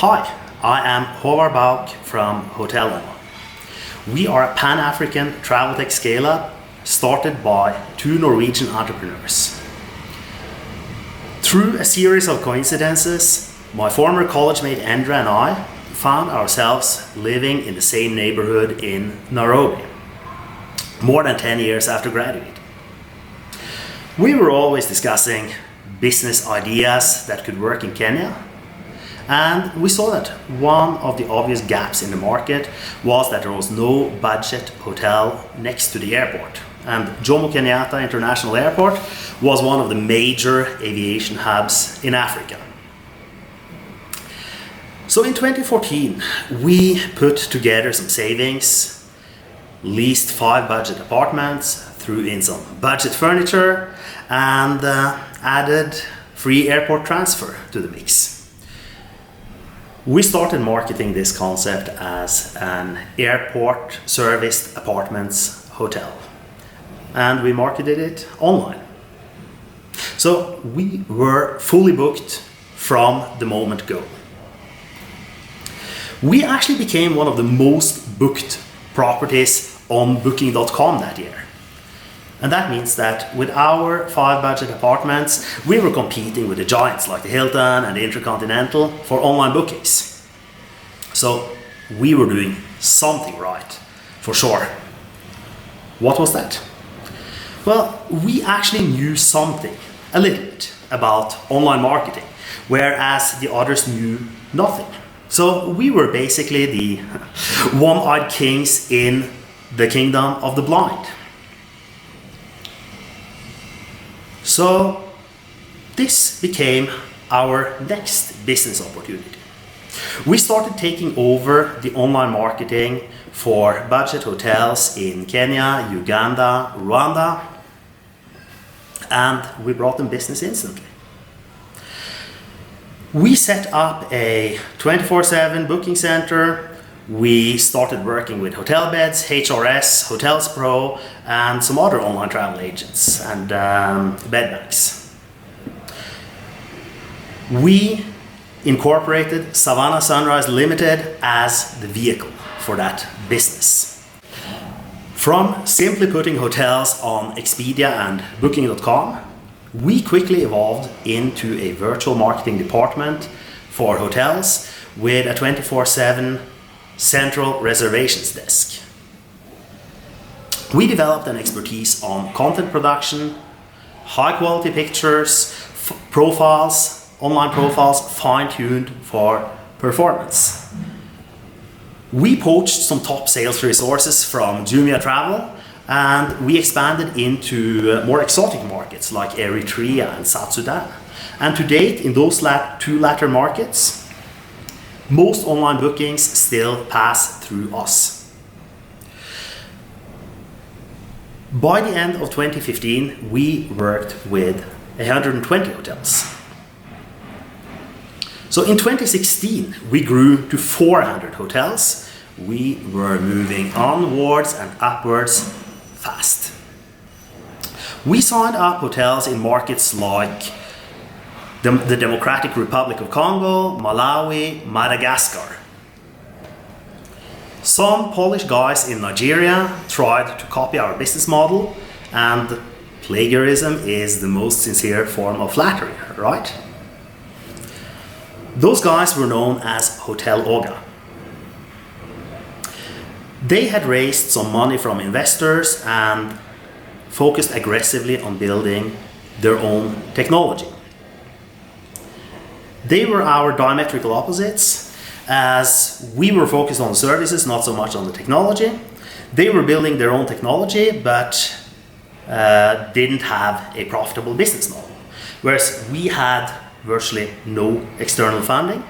Hi, I am Håvar Bauck from Hotel Oslo. We are a Pan-African travel tech scale-up started by two Norwegian entrepreneurs. Through a series of coincidences, my former college mate Andra and I found ourselves living in the same neighborhood in Nairobi, more than 10 years after graduating. We were always discussing business ideas that could work in Kenya, and we saw that one of the obvious gaps in the market was that there was no budget hotel next to the airport. And Jomo Kenyatta International Airport was one of the major aviation hubs in Africa. So in 2014, we put together some savings, leased 5 budget apartments, threw in some budget furniture, and added free airport transfer to the mix. We started marketing this concept as an airport serviced apartments hotel, and we marketed it online. So we were fully booked from the moment go. We actually became one of the most booked properties on booking.com that year. And that means that with our 5 budget apartments, we were competing with the giants like the Hilton and the Intercontinental for online bookings. So we were doing something right, for sure. What was that? Well, we actually knew something, a little bit, about online marketing, whereas the others knew nothing. So we were basically the one-eyed kings in the kingdom of the blind. So this became our next business opportunity. We started taking over the online marketing for budget hotels in Kenya, Uganda, Rwanda, and we brought them business instantly. We set up a 24/7 booking center. We started working with Hotel Beds, HRS, Hotels Pro, and some other online travel agents and bed banks. We incorporated Savannah Sunrise Limited as the vehicle for that business. From simply putting hotels on Expedia and Booking.com, we quickly evolved into a virtual marketing department for hotels with a 24/7 central reservations desk. We developed an expertise on content production, high quality pictures, profiles, online profiles fine-tuned for performance. We poached some top sales resources from Jumia Travel, and we expanded into more exotic markets like Eritrea and South Sudan. And to date, in those two latter markets, most online bookings still pass through us. By the end of 2015, we worked with 120 hotels. So in 2016, we grew to 400 hotels. We were moving onwards and upwards fast. We signed up hotels in markets like the Democratic Republic of Congo, Malawi, Madagascar. Some Polish guys in Nigeria tried to copy our business model, and plagiarism is the most sincere form of flattery, right? Those guys were known as Hotel Oga. They had raised some money from investors and focused aggressively on building their own technology. They were our diametrical opposites, as we were focused on services, not so much on the technology. They were building their own technology, but didn't have a profitable business model, whereas we had virtually no external funding.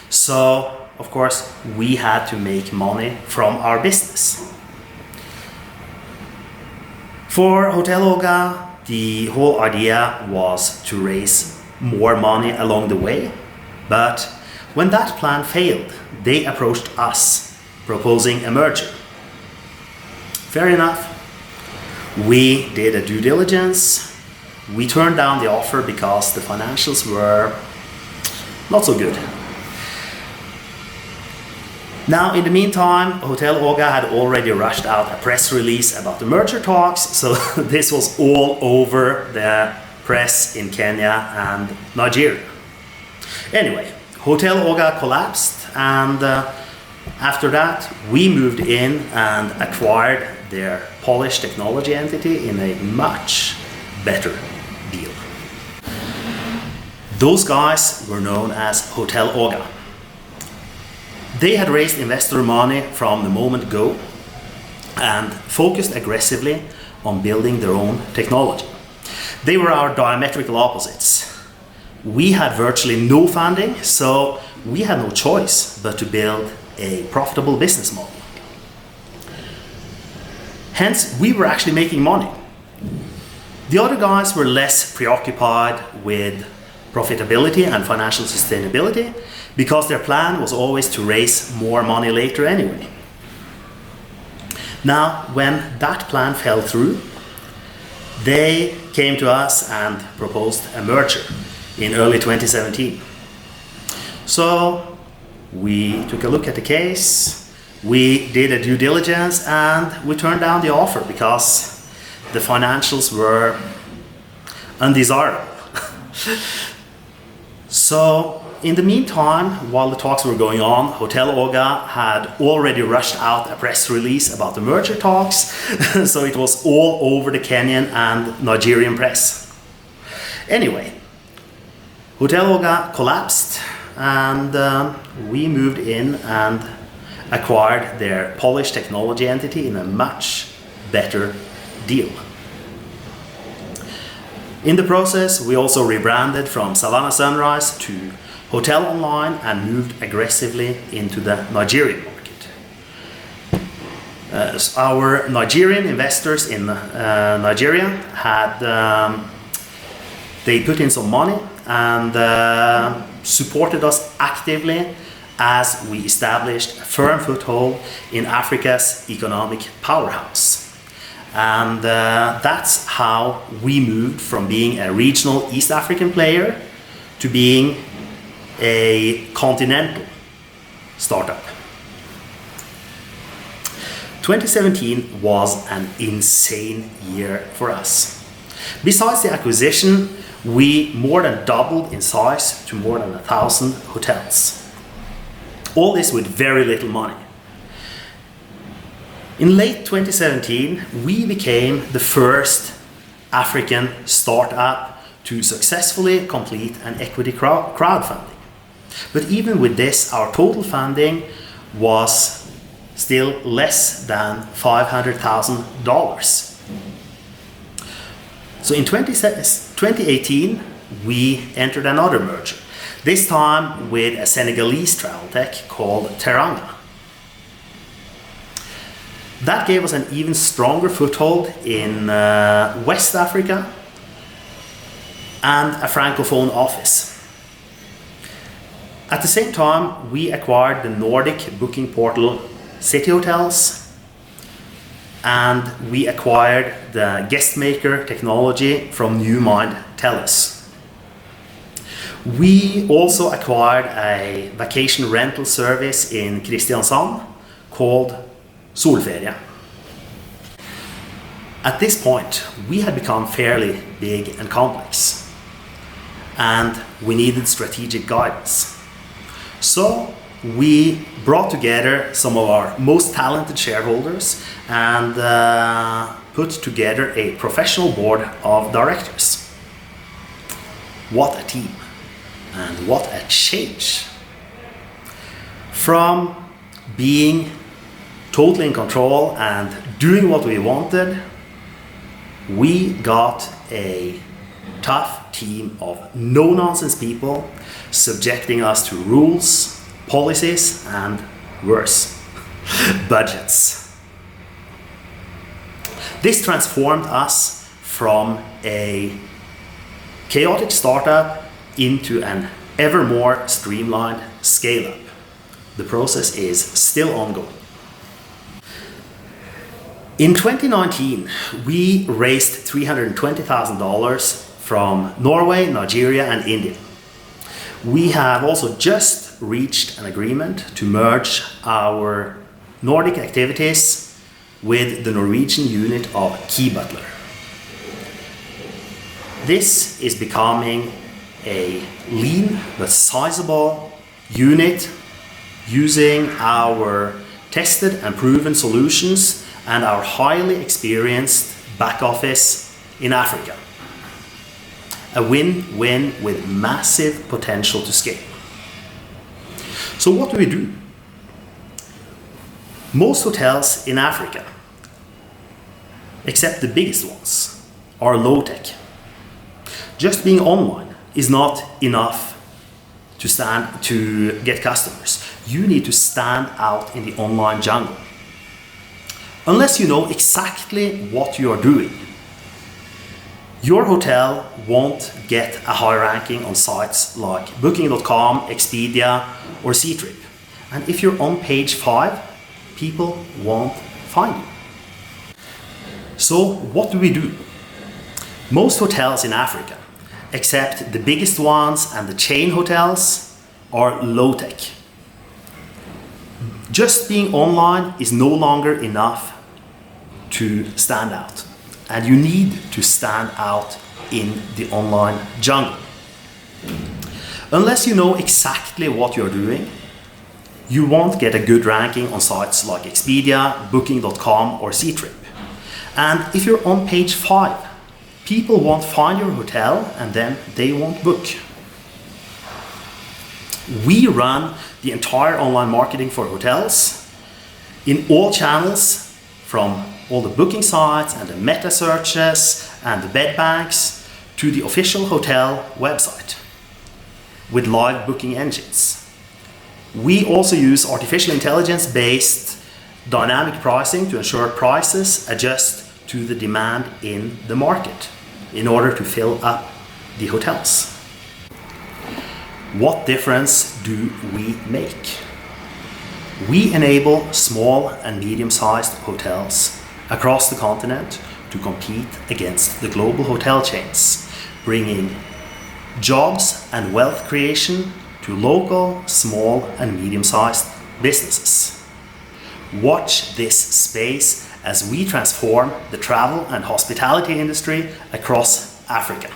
So, of course, we had to make money from our business. For Hotel Oga, the whole idea was to raise more money along the way, but when that plan failed, they approached us, proposing a merger. Fair enough. We did a due diligence. We turned down the offer because the financials were not so good. Now, in the meantime, Hotel Oga had already rushed out a press release about the merger talks, so this was all over the press in Kenya and Nigeria. Anyway, Hotel Oga collapsed, and after that, we moved in and acquired their Polish technology entity in a much better deal. Those guys were known as Hotel Oga. They had raised investor money from the moment go and focused aggressively on building their own technology. They were our diametrical opposites. We had virtually no funding, so we had no choice but to build a profitable business model. Hence, we were actually making money. The other guys were less preoccupied with profitability and financial sustainability because their plan was always to raise more money later anyway. Now, when that plan fell through, they came to us and proposed a merger in early 2017. So we took a look at the case, we did a due diligence, and we turned down the offer because the financials were undesirable. So in the meantime, while the talks were going on, Hotel Oga had already rushed out a press release about the merger talks, so it was all over the Kenyan and Nigerian press. Anyway, Hotel Oga collapsed, and we moved in and acquired their Polish technology entity in a much better deal. In the process, we also rebranded from Savannah Sunrise to Hotel Online and moved aggressively into the Nigerian market. Our Nigerian investors in Nigeria they put in some money and supported us actively as we established a firm foothold in Africa's economic powerhouse. And that's how we moved from being a regional East African player to being a continental startup. 2017 was an insane year for us. Besides the acquisition, we more than doubled in size to more than 1,000 hotels. All this with very little money. In late 2017, we became the first African startup to successfully complete an equity crowdfunding. But even with this, our total funding was still less than $500,000. So in 2018, we entered another merger, this time with a Senegalese travel tech called Teranga. That gave us an even stronger foothold in West Africa and a Francophone office. At the same time, we acquired the Nordic booking portal City Hotels, and we acquired the guest maker technology from NewMind Tellus. We also acquired a vacation rental service in Kristiansand called Solferie. At this point, we had become fairly big and complex, and we needed strategic guidance. So we brought together some of our most talented shareholders and put together a professional board of directors. What a team, and what a change. From being totally in control and doing what we wanted, we got a tough team of no-nonsense people subjecting us to rules, policies, and worse, budgets. This transformed us from a chaotic startup into an ever more streamlined scale-up. The process is still ongoing. In 2019, we raised $320,000 from Norway, Nigeria, and India. We have also just reached an agreement to merge our Nordic activities with the Norwegian unit of Key Butler. This is becoming a lean but sizable unit using our tested and proven solutions and our highly experienced back office in Africa. A win-win with massive potential to scale. So what do we do? Most hotels in Africa, except the biggest ones, are low-tech. Just being online is not enough to get customers. You need to stand out in the online jungle. Unless you know exactly what you are doing, your hotel won't get a high ranking on sites like Booking.com, Expedia, or Ctrip. And if you're on page 5, people won't find you. So what do we do? Most hotels in Africa, except the biggest ones and the chain hotels, are low-tech. Just being online is no longer enough to stand out. And you need to stand out in the online jungle. Unless you know exactly what you're doing, you won't get a good ranking on sites like Expedia, Booking.com, or Ctrip. And if you're on page 5, people won't find your hotel and then they won't book. We run the entire online marketing for hotels in all channels, from all the booking sites and the meta searches and the bed banks to the official hotel website with live booking engines. We also use artificial intelligence-based dynamic pricing to ensure prices adjust to the demand in the market in order to fill up the hotels. What difference do we make? We enable small and medium-sized hotels across the continent to compete against the global hotel chains, bringing jobs and wealth creation to local, small and medium-sized businesses. Watch this space as we transform the travel and hospitality industry across Africa.